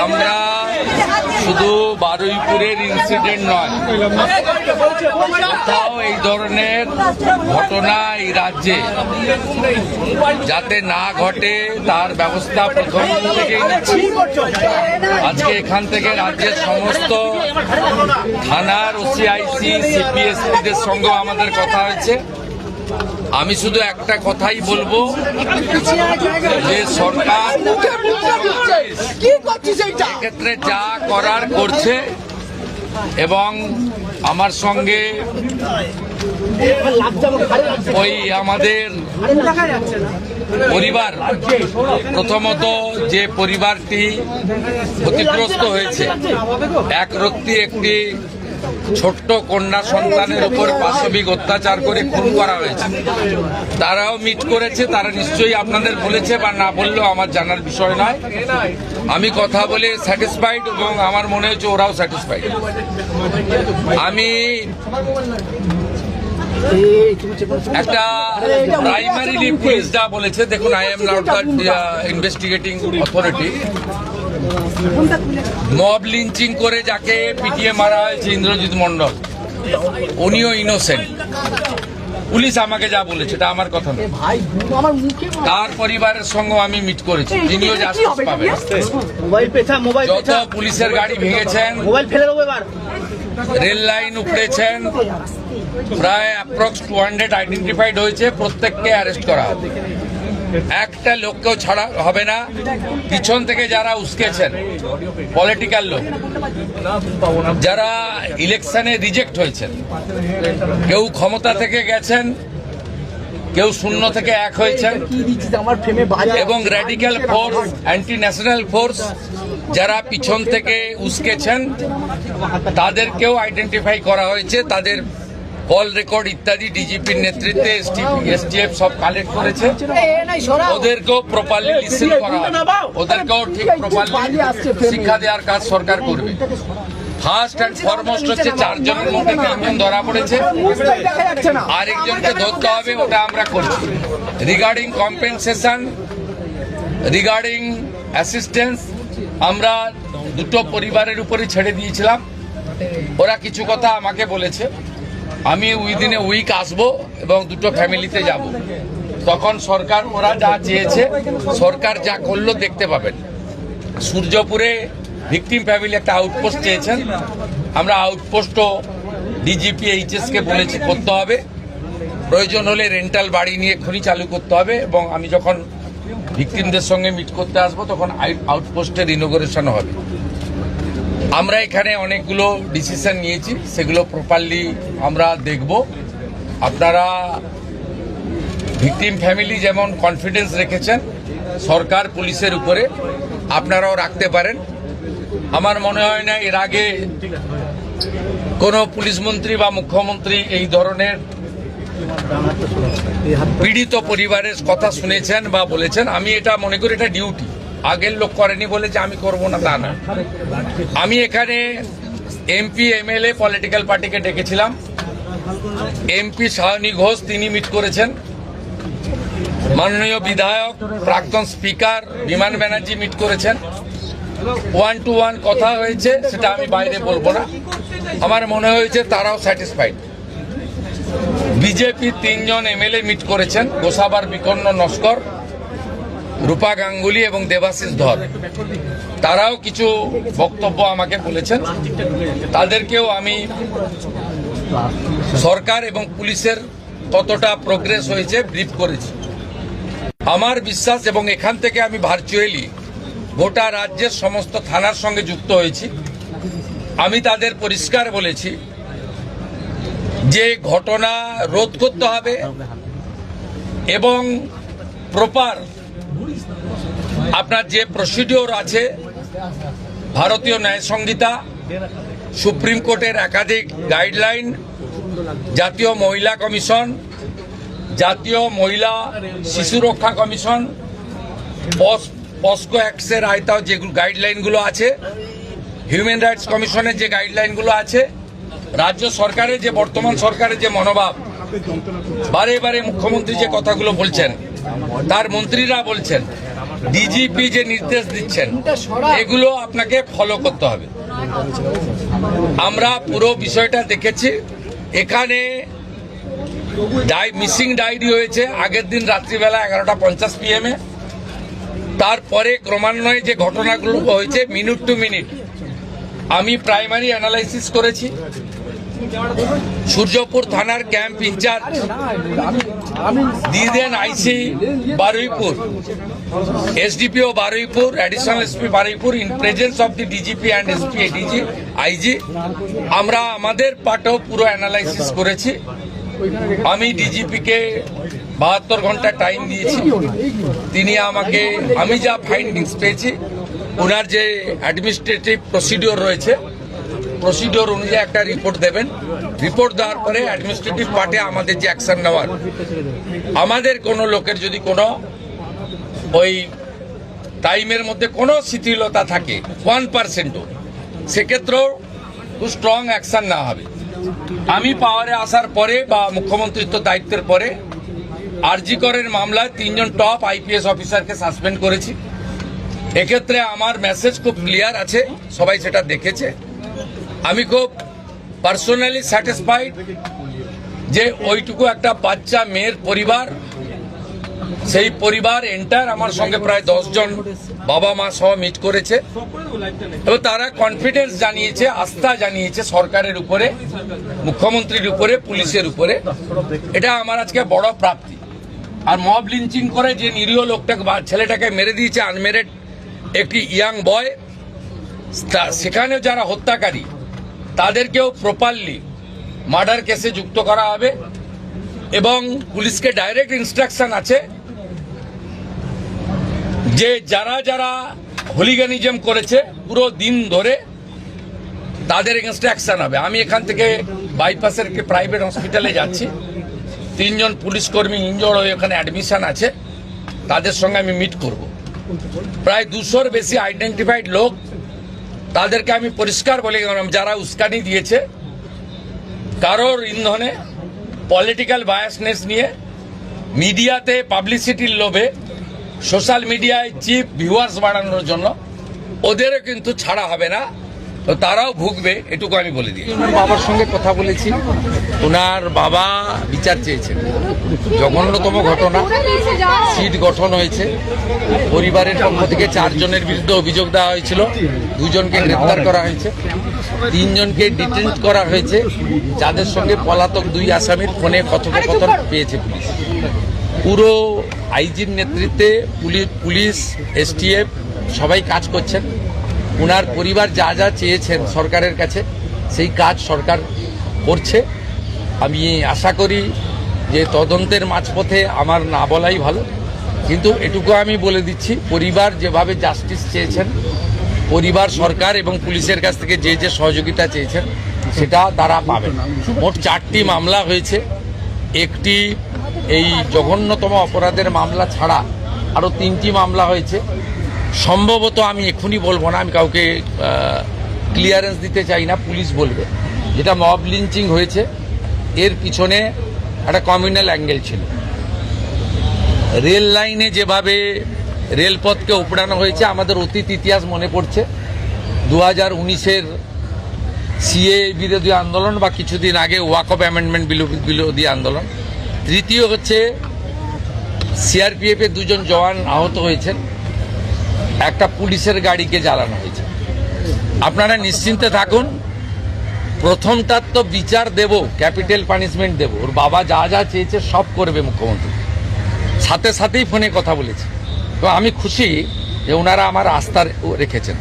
আমরা শুধু বারুইপুরের ইনসিডেন্ট নয়, কোথাও এই ধরনের ঘটনা এই রাজ্যে যাতে না ঘটে তার ব্যবস্থা প্রথম থেকেই নিচ্ছি। আজকে এখান থেকে রাজ্যের সমস্ত থানার ওসিআইসি সিপিএসপিদের সঙ্গে আমাদের কথা হয়েছে। আমি শুধু একটা কথাই বলবো যে সরকার এক্ষেত্রে যা করার করছে এবং আমার সঙ্গে ওই আমাদের পরিবার, প্রথমত যে পরিবারটি ক্ষতিগ্রস্ত হয়েছে, এক রত্তি একটি ছোট্ট কন্যা সন্তানের উপর পাশবিক অত্যাচার করে খুন করা হয়েছে, তারাও মিট করেছে। তারা নিশ্চয়ই আপনাদের বলেছে বা না বললেও আমার জানার বিষয় নয়। আমি কথা বলে স্যাটিসফাইড এবং আমার মনে হচ্ছে ওরাও স্যাটিসফাইড। আমি একটা প্রাইমারিলি পুলিশ যা বলেছে, দেখুন, I am not the investigating authority. Mob lynching করে যাকে পিটিয়ে মারা হয়েছে ইন্দ্রজিৎ মন্ডল, উনিও ইনোসেন্ট। পুলিশ আমাকে যা বলেছে এটা আমার কথা নয়। তার পরিবারের সঙ্গে আমি মিট করেছি, তিনিও জাস্টিস পাবেন। যত পুলিশের গাড়ি ভেঙেছেন, রেল লাইন উপড়েছেন, প্রায় অ্যাপ্রক্স 200 আইডেন্টিফাইড হয়েছে, প্রত্যেককে অ্যারেস্ট করা হবে। একটা লোককেও ছাড়া হবে না। পিছন থেকে যারা উস্কেছেন, পলিটিক্যাল লোক যারা ইলেকশনে রিজেক্ট হয়েছেন, কেউ ক্ষমতা থেকে গেছেন, কেউ শূন্য থেকে এক হয়েছেন, এবং radical force, anti national force যারা পিছন থেকে উস্কেছেন, তাদেরকেও আইডেন্টিফাই করা হয়েছে। তাদের কল রেকর্ড ইত্যাদি ডিজিপির নেতৃত্বে এসটিএফ সব কালেক্ট করেছে। ওদেরকেও প্রপারলি লিসেন করা হবে, ওদেরকেও ঠিক প্রপারলি শিক্ষা দেওয়ার কাজ সরকার করবে। ফার্স্ট অ্যান্ড ফরমোস্ট হচ্ছে 4 জনের মধ্যে 3 জন ধরা পড়েছে, আরেকজনকে ধরতে হবে, ওটা আমরা করছি। রিগার্ডিং কম্পেনসেশন, রিগার্ডিং অ্যাসিস্ট্যান্স, আমরা দুটো পরিবারের উপরে ছেড়ে দিয়েছিলাম। ওরা কিছু কথা আমাকে বলেছে, আমি উইদিন এ উইক আসবো এবং দুটো ফ্যামিলিতে যাব। তখন সরকার, ওরা যা চেয়েছে, সরকার যা করলো দেখতে পাবেন। সূর্যপুরে ভিকটিম ফ্যামিলি একটা আউটপোস্ট চেয়েছেন, আমরা আউটপোস্টও ডিজিপি এইচএসকে বলেছি করতে হবে। প্রয়োজন হলে রেন্টাল বাড়ি নিয়ে খনি চালু করতে হবে, এবং আমি যখন ভিকটিমদের সঙ্গে মিট করতে আসবো তখন আউটপোস্টের ইনোগ্রেশন হবে। আমরা এখানে অনেকগুলো ডিসিশন নিয়েছি, সেগুলো প্রপারলি আমরা দেখব। আপনারা ভিকটিম ফ্যামিলি যেমন কনফিডেন্স রেখেছেন সরকার পুলিশের উপরে, আপনারাও রাখতে পারেন। আমার মনে হয় না এর আগে কোনো পুলিশ মন্ত্রী বা মুখ্যমন্ত্রী এই ধরনের পীড়িত পরিবারের কথা শুনেছেন বা বলেছেন। আমি এটা মনে করি এটা ডিউটি, আগের লোক করেনি বলে যে আমি করব না তা না। আমি এখানে এমপি এমএলএ পলিটিক্যাল পার্টিকে ডেকেছিলাম। এমপি সায়নী ঘোষ তিনি মিট করেছেন, মাননীয় বিধায়ক প্রাক্তন স্পিকার বিমান ব্যানার্জি মিট করেছেন। 1-to-1 কথা হয়েছে, সেটা আমি বাইরে বলবো না। আমার মনে হয়েছে তারাও স্যাটিসফাইড। বিজেপি 3 জন এমএলএ মিট করেছেন, গোসাবার বিকন্ন নস্কর, রূপা গাঙ্গুলি এবং দেবাশিস ধর। তারাও কিছু বক্তব্য আমাকে বলেছেন, তাদেরকেও আমি সরকার এবং পুলিশের কতটা প্রোগ্রেস হয়েছে ব্রিফ করেছি। আমার বিশ্বাস, এবং এখান থেকে আমি ভার্চুয়ালি গোটা রাজ্যের সমস্ত থানার সঙ্গে যুক্ত হয়েছি, আমি তাদের পরিষ্কার বলেছি যে ঘটনা রোধ করতে হবে এবং প্রপার আপনার যে প্রসিডিওর আছে, ভারতীয় ন্যায় সংহিতা, সুপ্রিম কোর্টের একাধিক গাইডলাইন, জাতীয় মহিলা কমিশন, জাতীয় মহিলা শিশু রক্ষা কমিশন, পস্কো অ্যাক্টের আয়তায় যে গাইডলাইনগুলো আছে, হিউম্যান রাইটস কমিশনের যে গাইডলাইনগুলো আছে, রাজ্য সরকারের যে বর্তমান সরকারের যে মনোভাব, বারে বারে মুখ্যমন্ত্রী যে কথাগুলো বলছেন, তার মন্ত্রীরা বলছেন, ডিজিপি যে নির্দেশ দিচ্ছেন এগুলো আপনাকে ফলো করতে হবে। আমরা পুরো বিষয়টা দেখেছি। এখানে মিসিং ডায়েরি হয়েছে আগের দিন রাত্রিবেলা 11:50 PM তারপরে ক্রমান্বয়ে যে ঘটনাগুলো হয়েছে মিনিট টু মিনিট আমি প্রাইমারি অ্যানালাইসিস করেছি। সূর্যপুর থানার ক্যাম্প ইনচার্জ দিদেন IC Baruipur, SDPO Baruipur, additional SP Baruipur in presence of the DGP and SP ADG IG আমরা আমাদের পার্টও পুরো অ্যানালাইসিস করেছি। আমি ডিজিপিকে 72 ঘন্টা টাইম দিয়েছি। তিনি আমাকে আমি যা ফাইন্ডিংস পেয়েছি ওনার যে অ্যাডমিনিস্ট্রেটিভ প্রসিডিওর রয়েছে প্রসিডিওর অনুযায়ী একটা রিপোর্ট দেবেন। রিপোর্ট দেওয়ার পরে অ্যাডমিনিস্ট্রেটিভ পার্টে আমাদের যে অ্যাকশন নেওয়ার, আমাদের কোনো লোকের যদি কোনো ওই টাইমের মধ্যে কোনো শিথিলতা থাকে 1%ও, সেক্ষেত্রেও খুব স্ট্রং অ্যাকশন নেওয়া হবে। আমি পাওয়ারে আসার পরে বা মুখ্যমন্ত্রিত্ব দায়িত্বের পরে আরজি করের মামলায় 3 জন টপ আইপিএস অফিসারকে সাসপেন্ড করেছি। এক্ষেত্রে আমার মেসেজ খুব ক্লিয়ার আছে, সবাই সেটা দেখেছে। আমি খুব পার্সোনালি স্যাটিসফাইড যে ওইটুকু একটা বাচ্চা মেয়ের পরিবার, সেই পরিবার এন্টার আমার সঙ্গে প্রায় 10 জন বাবা মা সহ মিট করেছে এবং তারা কনফিডেন্স জানিয়েছে, আস্থা জানিয়েছে সরকারের উপরে, মুখ্যমন্ত্রীর উপরে, পুলিশের উপরে। এটা আমার আজকে বড় প্রাপ্তি। আর মব লিঞ্চিং করে যে নিরীহ লোকটাকে বা ছেলেটাকে মেরে দিয়েছে, আনমেরিড একটি ইয়াং বয়, সেখানে যারা হত্যাকারী তাদেরকেও প্রপারলি মার্ডার কেসে যুক্ত করা হবে এবং পুলিশকে ডাইরেক্ট ইনস্ট্রাকশন আছে যে যারা যারা হুলিগানিজম করেছে পুরো দিন ধরে তাদের এগেনস্টে অ্যাকশন হবে। আমি এখান থেকে বাইপাসের একটি প্রাইভেট হসপিটালে যাচ্ছি, 3 জন পুলিশ কর্মী ইনজোর্ড হয়ে ওখানে অ্যাডমিশন আছে, তাদের সঙ্গে আমি মিট করব। প্রায় 200-র বেশি আইডেন্টিফাইড লোক, তাদেরকে আমি পরিষ্কার বলে গেলাম যারা উস্কানি দিয়েছে কারোর ইন্ধনে, পলিটিক্যাল বায়াসনেস নিয়ে, মিডিয়াতে পাবলিসিটির লোভে, সোশ্যাল মিডিয়ায় চিপ ভিউয়ার্স বাড়ানোর জন্য ওদেরও কিন্তু ছাড়া হবে না, তো তারাও ভুগবে, এটুকু আমি বলে দিই। বাবার সঙ্গে কথা বলেছি, ওনার বাবা বিচার চেয়েছেন। জঘন্যতম ঘটনা, সিট গঠন হয়েছে, পরিবারের পক্ষ থেকে 4 জনের বিরুদ্ধে অভিযোগ দেওয়া হয়েছিল, 2 জনকে গ্রেপ্তার করা হয়েছে, 3 জনকে ডিটেন করা হয়েছে, যাদের সঙ্গে পলাতক 2 আসামির ফোনে কথোপকথন পেয়েছে পুলিশ। পুরো আইজির নেতৃত্বে পুলিশ, এসটিএফ সবাই কাজ করছেন। ওনার পরিবার যা যা চেয়েছেন সরকারের কাছে সেই কাজ সরকার করছে। আমি আশা করি যে তদন্তের মাঝপথে আমার না বলাই ভালো, কিন্তু এটুকু আমি বলে দিচ্ছি, পরিবার যেভাবে জাস্টিস চেয়েছেন, পরিবার সরকার এবং পুলিশের কাছ থেকে যে যে সহযোগিতা চেয়েছেন সেটা তারা পাবেন। মোট 4টি মামলা হয়েছে, একটি এই জঘন্যতম অপরাধের মামলা ছাড়া আরও 3টি মামলা হয়েছে। সম্ভবত আমি এক্ষুনি বলবো না, আমি কাউকে ক্লিয়ারেন্স দিতে চাই না, পুলিশ বলবে। যেটা মব লিঞ্চিং হয়েছে এর পিছনে একটা কমিউনাল অ্যাঙ্গেল ছিল। রেল লাইনে যেভাবে রেলপথকে উপড়ানো হয়েছে, আমাদের অতীত ইতিহাস মনে পড়ছে। 2019-এর সিএ বিরোধী আন্দোলন বা কিছুদিন আগে ওয়াকফ অ্যামেন্ডমেন্ট বিরোধী আন্দোলন। তৃতীয় হচ্ছে সিআরপিএফের 2 জন জওয়ান আহত হয়েছেন, একটা পুলিশের গাড়িকে জ্বালানো হয়েছে। আপনারা নিশ্চিন্তে থাকুন, প্রথমটার তো বিচার দেব, ক্যাপিটাল পানিশমেন্ট দেব। ওর বাবা যা যা চেয়েছে সব করবে মুখ্যমন্ত্রী, সাথে সাথেই ফোনে কথা বলেছে। তো আমি খুশি যে ওনারা আমার আস্থা রেখেছেন।